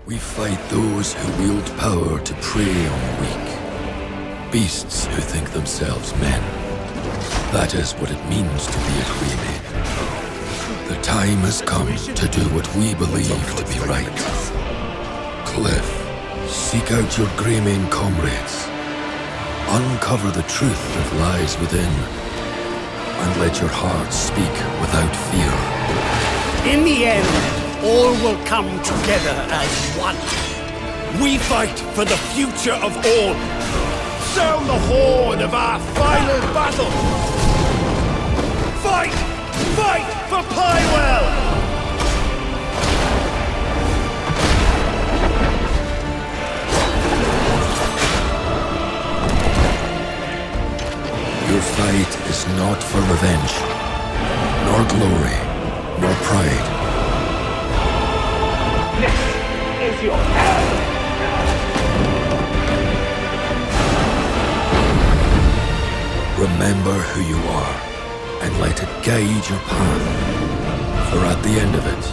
We fight those who wield power to prey on the weak. Beasts who think themselves men. That is what it means to be a Greymane. The time has come to do what we believe to be right. Cliff, seek out your Greymane comrades. Uncover the truth that lies within. And let your heart speak without fear. In the end, all will come together as one. We fight for the future of all. Sound the horn of our final battle. Fight! Fight for Pywell! Your fight is not for revenge, nor glory, nor pride. This is your hour. Remember who you are, and let it guide your path. For at the end of it,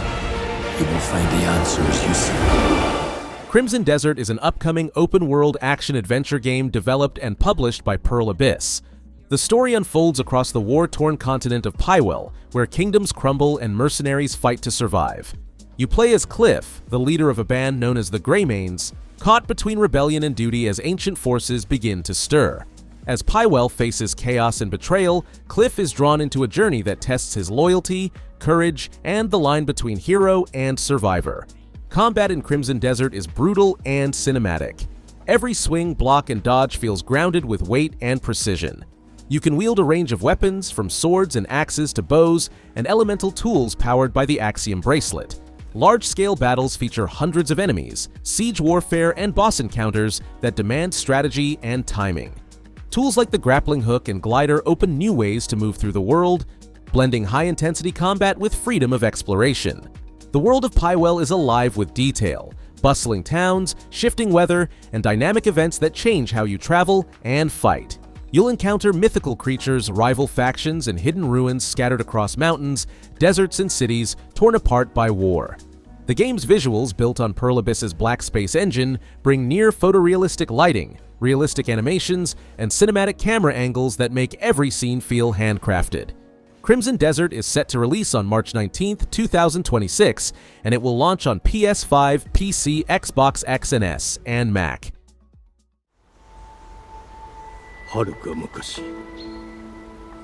you will find the answers you seek. Crimson Desert is an upcoming open-world action-adventure game developed and published by Pearl Abyss. The story unfolds across the war-torn continent of Pywell, where kingdoms crumble and mercenaries fight to survive. You play as Cliff, the leader of a band known as the Greymanes, caught between rebellion and duty as ancient forces begin to stir. As Pywell faces chaos and betrayal, Cliff is drawn into a journey that tests his loyalty, courage, and the line between hero and survivor. Combat in Crimson Desert is brutal and cinematic. Every swing, block, and dodge feels grounded with weight and precision. You can wield a range of weapons, from swords and axes to bows, and elemental tools powered by the Axiom Bracelet. Large-scale battles feature hundreds of enemies, siege warfare, and boss encounters that demand strategy and timing. Tools like the grappling hook and glider open new ways to move through the world, blending high-intensity combat with freedom of exploration. The world of Pywell is alive with detail, bustling towns, shifting weather, and dynamic events that change how you travel and fight. You'll encounter mythical creatures, rival factions, and hidden ruins scattered across mountains, deserts, and cities torn apart by war. The game's visuals, built on Pearl Abyss's Black Space engine, bring near photorealistic lighting, realistic animations, and cinematic camera angles that make every scene feel handcrafted. Crimson Desert is set to release on March 19, 2026, and it will launch on PS5, PC, Xbox X&S, and Mac. はるか昔、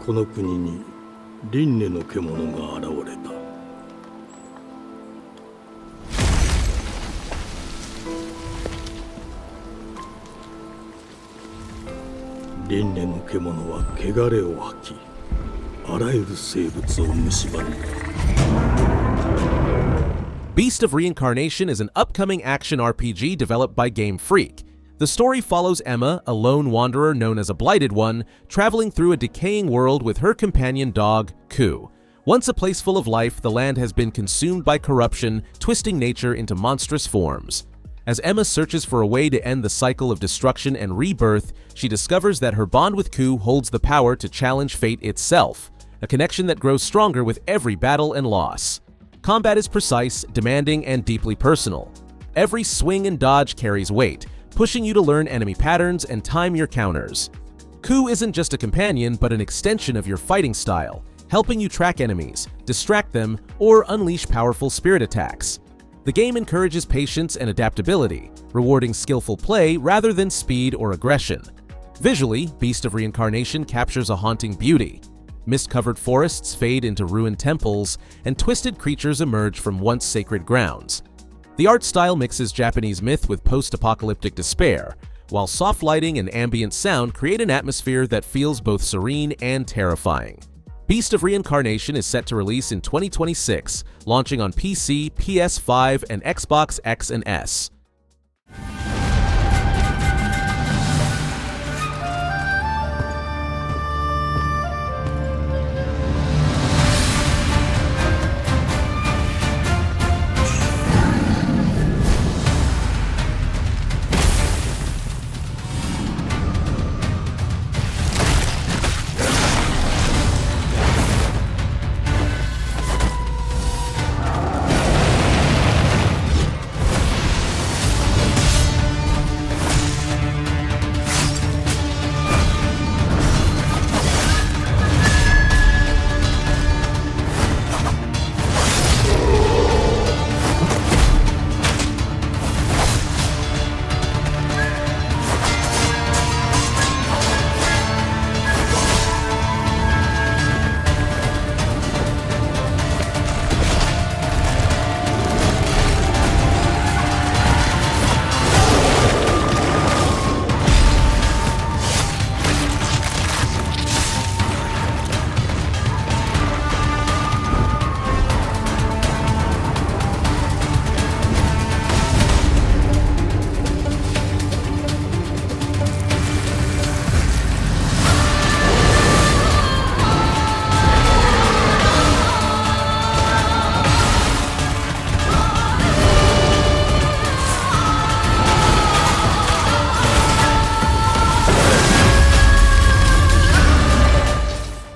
この国に輪廻の獣が現れた。輪廻の獣は汚れを吐き、あらゆる生物を蝕んだ。Beast of Reincarnation is an upcoming action RPG developed by Game Freak. The story follows Emma, a lone wanderer known as a Blighted One, traveling through a decaying world with her companion dog, Ku. Once a place full of life, the land has been consumed by corruption, twisting nature into monstrous forms. As Emma searches for a way to end the cycle of destruction and rebirth, she discovers that her bond with Ku holds the power to challenge fate itself, a connection that grows stronger with every battle and loss. Combat is precise, demanding, and deeply personal. Every swing and dodge carries weight, pushing you to learn enemy patterns and time your counters. Ku isn't just a companion, but an extension of your fighting style, helping you track enemies, distract them, or unleash powerful spirit attacks. The game encourages patience and adaptability, rewarding skillful play rather than speed or aggression. Visually, Beast of Reincarnation captures a haunting beauty. Mist-covered forests fade into ruined temples, and twisted creatures emerge from once sacred grounds. The art style mixes Japanese myth with post-apocalyptic despair, while soft lighting and ambient sound create an atmosphere that feels both serene and terrifying. Beast of Reincarnation is set to release in 2026, launching on PC, PS5, and Xbox X&S.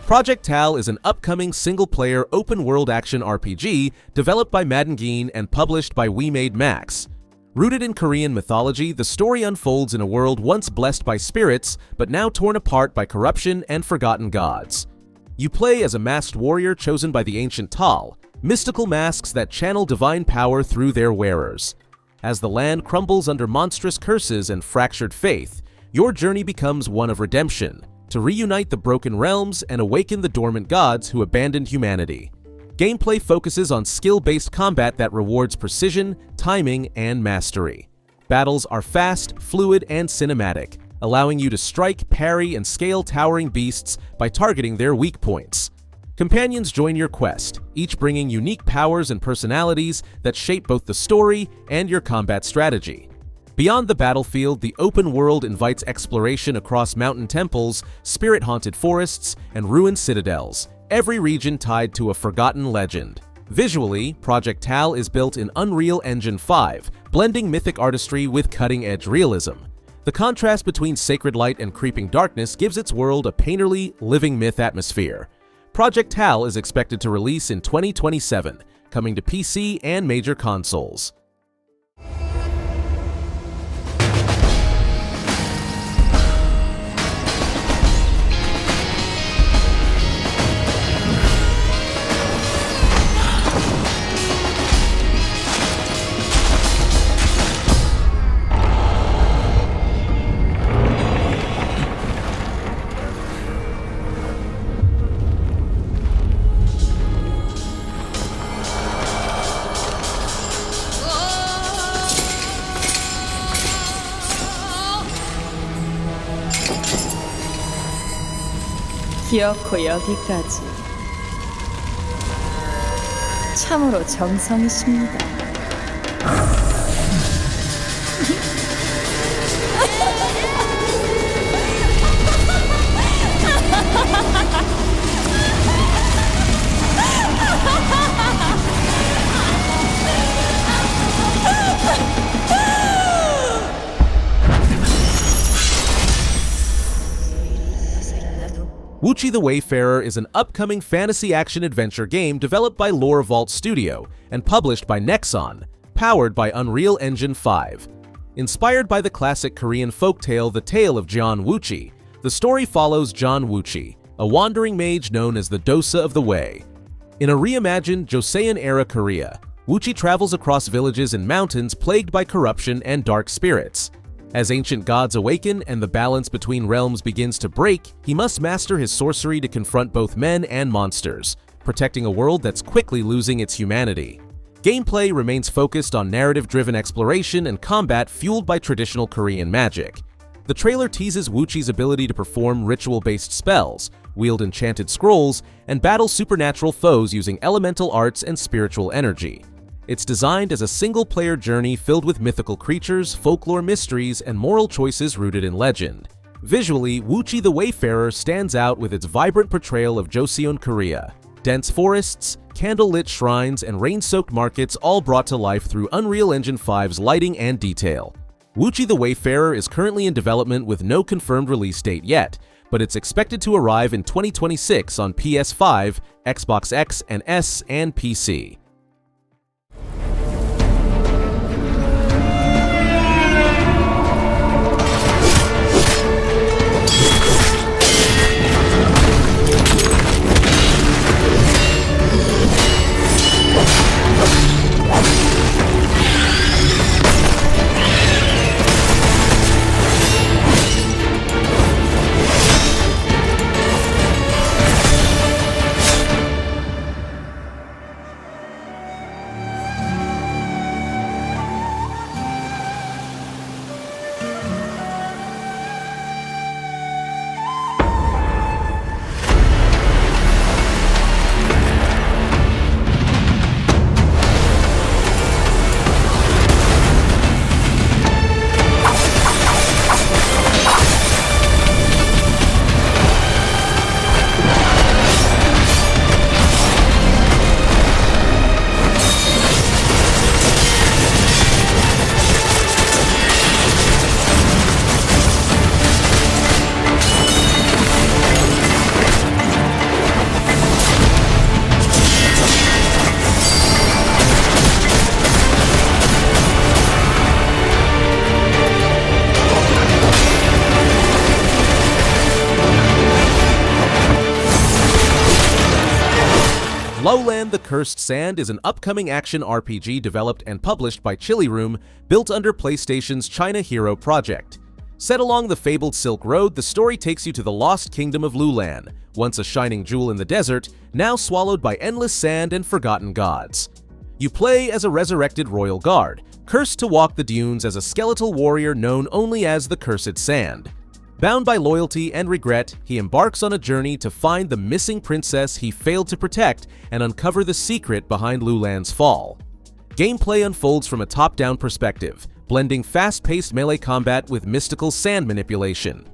Project Tal is an upcoming single-player open-world action RPG developed by Madden and published by We Made Max. Rooted in Korean mythology, the story unfolds in a world once blessed by spirits, but now torn apart by corruption and forgotten gods. You play as a masked warrior chosen by the ancient Tal, mystical masks that channel divine power through their wearers. As the land crumbles under monstrous curses and fractured faith, your journey becomes one of redemption, to reunite the broken realms and awaken the dormant gods who abandoned humanity. Gameplay focuses on skill-based combat that rewards precision, timing, and mastery. Battles are fast, fluid, and cinematic, allowing you to strike, parry, and scale towering beasts by targeting their weak points. Companions join your quest, each bringing unique powers and personalities that shape both the story and your combat strategy. Beyond the battlefield, the open world invites exploration across mountain temples, spirit-haunted forests, and ruined citadels, every region tied to a forgotten legend. Visually, Project Tal is built in Unreal Engine 5, blending mythic artistry with cutting-edge realism. The contrast between sacred light and creeping darkness gives its world a painterly, living myth atmosphere. Project Tal is expected to release in 2027, coming to PC and major consoles. 기어코 여기까지. 참으로 정성이십니다. Woochi the Wayfarer is an upcoming fantasy action-adventure game developed by Lore Vault Studio and published by Nexon, powered by Unreal Engine 5. Inspired by the classic Korean folktale The Tale of John Woochi, the story follows John Woochi, a wandering mage known as the Dosa of the Way. In a reimagined Joseon-era Korea, Woochi travels across villages and mountains plagued by corruption and dark spirits. As ancient gods awaken and the balance between realms begins to break, he must master his sorcery to confront both men and monsters, protecting a world that's quickly losing its humanity. Gameplay remains focused on narrative-driven exploration and combat fueled by traditional Korean magic. The trailer teases Woochi's ability to perform ritual-based spells, wield enchanted scrolls, and battle supernatural foes using elemental arts and spiritual energy. It's designed as a single-player journey filled with mythical creatures, folklore mysteries, and moral choices rooted in legend. Visually, Woochi the Wayfarer stands out with its vibrant portrayal of Joseon Korea. Dense forests, candle-lit shrines, and rain-soaked markets all brought to life through Unreal Engine 5's lighting and detail. Woochi the Wayfarer is currently in development with no confirmed release date yet, but it's expected to arrive in 2026 on PS5, Xbox X&S, and PC. Loulan the Cursed Sand is an upcoming action RPG developed and published by Chili Room, built under PlayStation's China Hero project. Set along the fabled Silk Road, the story takes you to the lost kingdom of Loulan, once a shining jewel in the desert, now swallowed by endless sand and forgotten gods. You play as a resurrected royal guard, cursed to walk the dunes as a skeletal warrior known only as the Cursed Sand. Bound by loyalty and regret, he embarks on a journey to find the missing princess he failed to protect and uncover the secret behind Loulan's fall. Gameplay unfolds from a top-down perspective, blending fast-paced melee combat with mystical sand manipulation.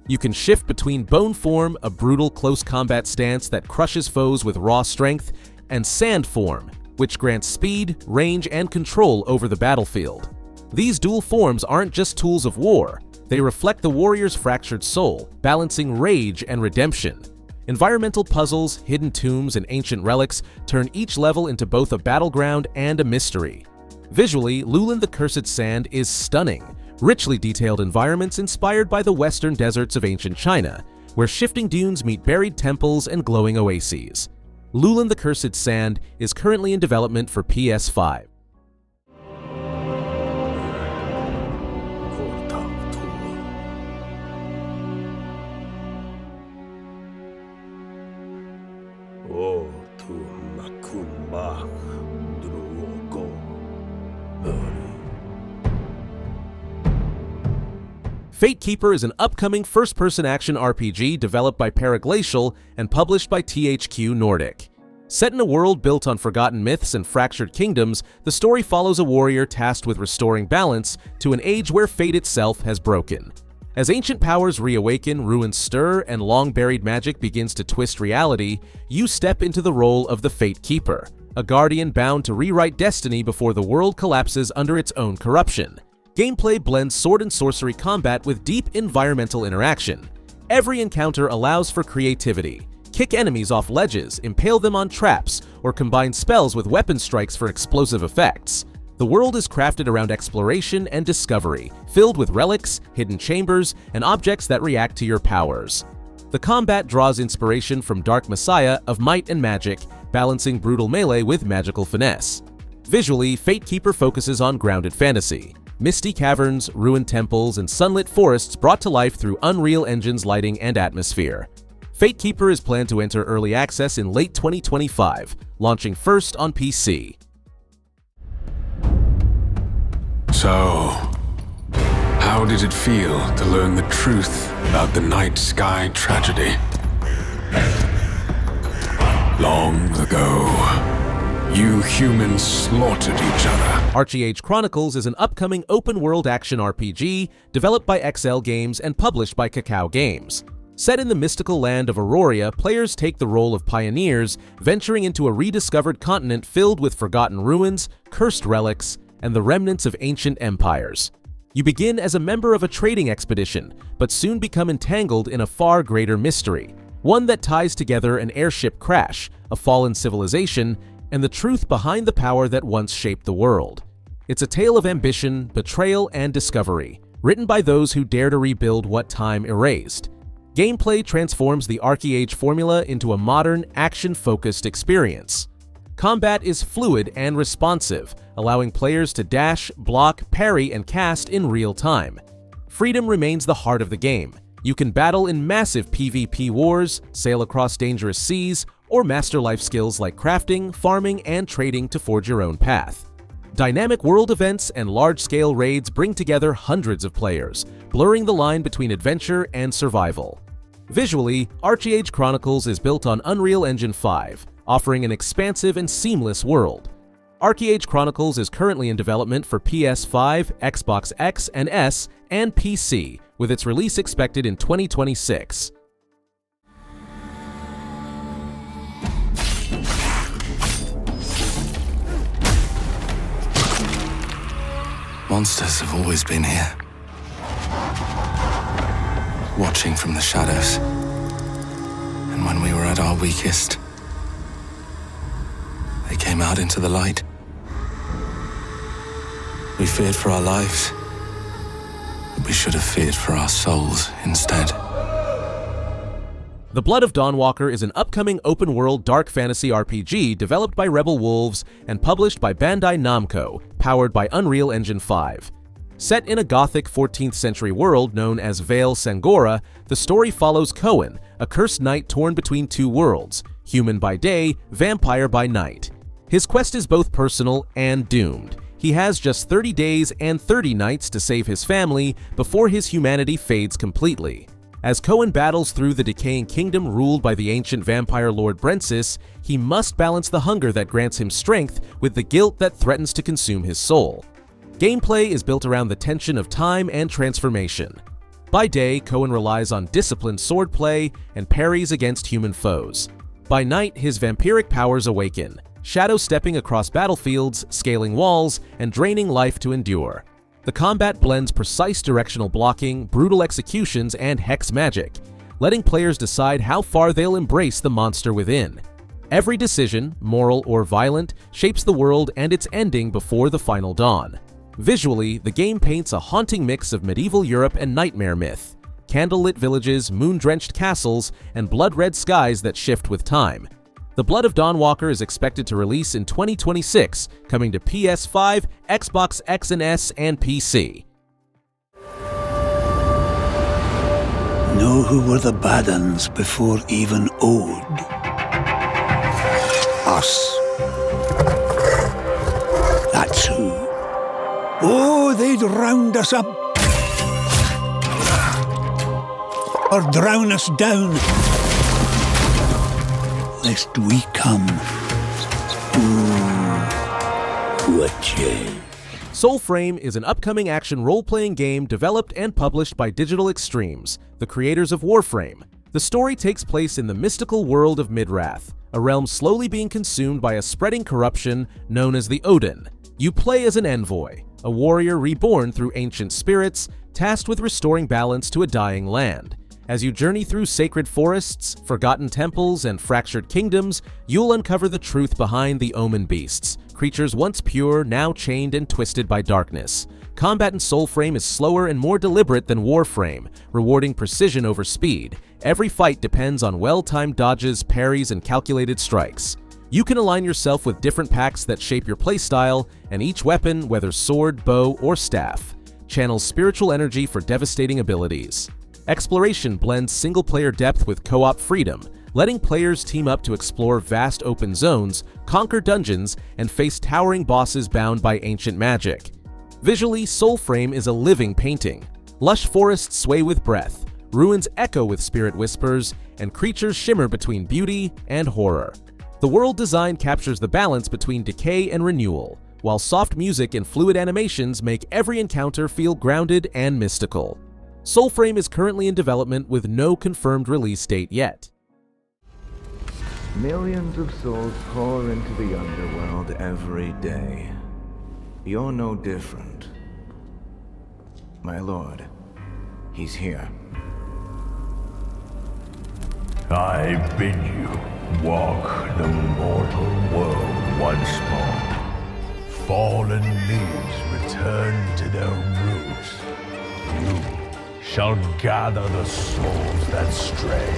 You can shift between Bone Form, a brutal close combat stance that crushes foes with raw strength, and Sand Form, which grants speed, range, and control over the battlefield. These dual forms aren't just tools of war, they reflect the warrior's fractured soul, balancing rage and redemption. Environmental puzzles, hidden tombs, and ancient relics turn each level into both a battleground and a mystery. Visually, Loulan the Cursed Sand is stunning, richly detailed environments inspired by the western deserts of ancient China, where shifting dunes meet buried temples and glowing oases. Loulan the Cursed Sand is currently in development for PS5. FateKeeper is an upcoming first-person action RPG developed by Paraglacial and published by THQ Nordic. Set in a world built on forgotten myths and fractured kingdoms, the story follows a warrior tasked with restoring balance to an age where fate itself has broken. As ancient powers reawaken, ruins stir, and long-buried magic begins to twist reality, you step into the role of the FateKeeper, a guardian bound to rewrite destiny before the world collapses under its own corruption. Gameplay blends sword and sorcery combat with deep environmental interaction. Every encounter allows for creativity. Kick enemies off ledges, impale them on traps, or combine spells with weapon strikes for explosive effects. The world is crafted around exploration and discovery, filled with relics, hidden chambers, and objects that react to your powers. The combat draws inspiration from Dark Messiah of Might and Magic, balancing brutal melee with magical finesse. Visually, FateKeeper focuses on grounded fantasy. Misty caverns, ruined temples, and sunlit forests brought to life through Unreal Engine's lighting and atmosphere. FateKeeper is planned to enter early access in late 2025, launching first on PC. So, how did it feel to learn the truth about the night sky tragedy? Long ago, you humans slaughtered each other. ArcheAge Chronicles is an upcoming open-world action RPG developed by XL Games and published by Kakao Games. Set in the mystical land of Aurora, players take the role of pioneers, venturing into a rediscovered continent filled with forgotten ruins, cursed relics, and the remnants of ancient empires. You begin as a member of a trading expedition, but soon become entangled in a far greater mystery, one that ties together an airship crash, a fallen civilization, and the truth behind the power that once shaped the world. It's a tale of ambition, betrayal, and discovery, written by those who dare to rebuild what time erased. Gameplay transforms the ArcheAge formula into a modern, action-focused experience. Combat is fluid and responsive, allowing players to dash, block, parry, and cast in real time. Freedom remains the heart of the game. You can battle in massive PvP wars, sail across dangerous seas, or master life skills like crafting, farming, and trading to forge your own path. Dynamic world events and large-scale raids bring together hundreds of players, blurring the line between adventure and survival. Visually, ArcheAge Chronicles is built on Unreal Engine 5, offering an expansive and seamless world. ArcheAge Chronicles is currently in development for PS5, Xbox X&S, and PC, with its release expected in 2026. Monsters have always been here, watching from the shadows. And when we were at our weakest, they came out into the light. We feared for our lives, but we should have feared for our souls instead. The Blood of Dawnwalker is an upcoming open-world dark fantasy RPG developed by Rebel Wolves and published by Bandai Namco, powered by Unreal Engine 5. Set in a gothic 14th century world known as Vale Sangora, the story follows Cohen, a cursed knight torn between two worlds, human by day, vampire by night. His quest is both personal and doomed. He has just 30 days and 30 nights to save his family before his humanity fades completely. As Cohen battles through the decaying kingdom ruled by the ancient vampire lord Brentsis, he must balance the hunger that grants him strength with the guilt that threatens to consume his soul. Gameplay is built around the tension of time and transformation. By day, Cohen relies on disciplined swordplay and parries against human foes. By night, his vampiric powers awaken, shadow-stepping across battlefields, scaling walls, and draining life to endure. The combat blends precise directional blocking, brutal executions, and hex magic, letting players decide how far they'll embrace the monster within. Every decision, moral or violent, shapes the world and its ending before the final dawn. Visually, the game paints a haunting mix of medieval Europe and nightmare myth, candlelit villages, moon-drenched castles, and blood-red skies that shift with time. The Blood of Dawnwalker is expected to release in 2026, coming to PS5, Xbox X&S, and PC. Know who were the bad uns before even Ode? Us. That's who. Oh, they'd round us up. Or drown us down. Lest we come. Woochi. Soulframe is an upcoming action role-playing game developed and published by Digital Extremes, the creators of Warframe. The story takes place in the mystical world of Midrath, a realm slowly being consumed by a spreading corruption known as the Odin. You play as an envoy, a warrior reborn through ancient spirits, tasked with restoring balance to a dying land. As you journey through sacred forests, forgotten temples, and fractured kingdoms, you'll uncover the truth behind the Omen Beasts, creatures once pure, now chained and twisted by darkness. Combat in Soulframe is slower and more deliberate than Warframe, rewarding precision over speed. Every fight depends on well-timed dodges, parries, and calculated strikes. You can align yourself with different packs that shape your playstyle, and each weapon, whether sword, bow, or staff, channels spiritual energy for devastating abilities. Exploration blends single-player depth with co-op freedom, letting players team up to explore vast open zones, conquer dungeons, and face towering bosses bound by ancient magic. Visually, Soulframe is a living painting. Lush forests sway with breath, ruins echo with spirit whispers, and creatures shimmer between beauty and horror. The world design captures the balance between decay and renewal, while soft music and fluid animations make every encounter feel grounded and mystical. Soulframe is currently in development with no confirmed release date yet. Millions of souls pour into the underworld every day. You're no different. My lord, he's here. I bid you walk the mortal world once more. Fallen leaves return to their roots. You shall gather the souls that stray.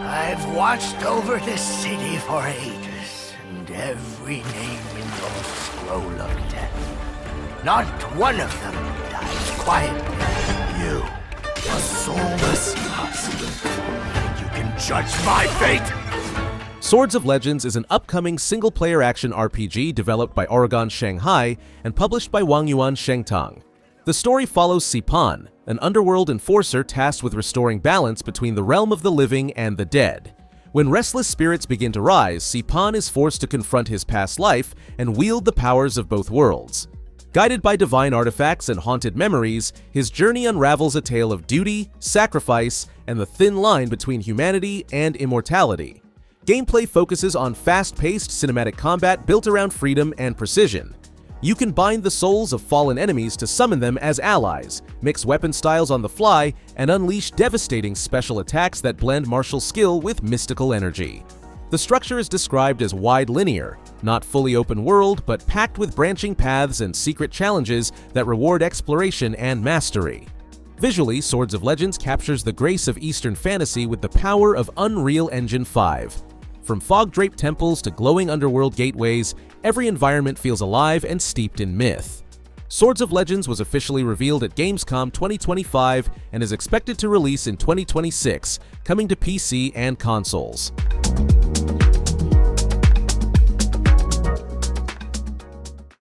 I've watched over this city for ages, and every name in your scroll of death. Not one of them dies quietly. You, a soulless husk. You can judge my fate! Swords of Legends is an upcoming single-player action RPG developed by Oregon Shanghai and published by Wangyuan Shengtang. The story follows Sipan, an underworld enforcer tasked with restoring balance between the realm of the living and the dead. When restless spirits begin to rise, Sipan is forced to confront his past life and wield the powers of both worlds. Guided by divine artifacts and haunted memories, his journey unravels a tale of duty, sacrifice, and the thin line between humanity and immortality. Gameplay focuses on fast-paced cinematic combat built around freedom and precision. You can bind the souls of fallen enemies to summon them as allies, mix weapon styles on the fly, and unleash devastating special attacks that blend martial skill with mystical energy. The structure is described as wide linear, not fully open world, but packed with branching paths and secret challenges that reward exploration and mastery. Visually, Swords of Legends captures the grace of Eastern fantasy with the power of Unreal Engine 5. From fog-draped temples to glowing underworld gateways, every environment feels alive and steeped in myth. Swords of Legends was officially revealed at Gamescom 2025 and is expected to release in 2026, coming to PC and consoles.